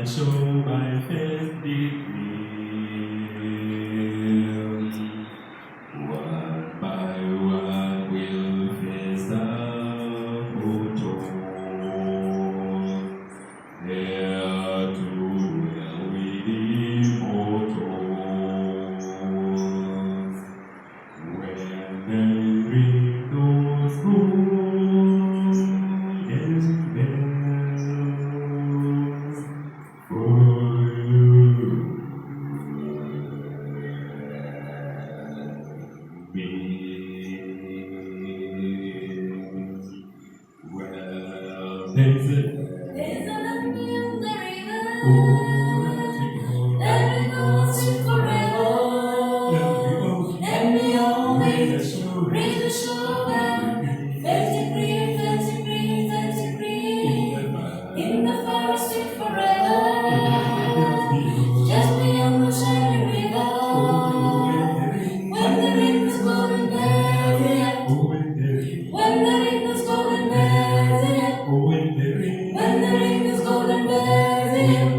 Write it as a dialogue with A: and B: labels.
A: show my faith declare. One by one we'll face the photo. There to dwell with immortals. When they ring those golden bells for you and me. Well, there's a land in the river that goes forever, and beyond read the shore, 30 degrees, in the forest forever, just beyond the shining river, when the rain was golden there, when the rain was golden there, when the rain was golden there.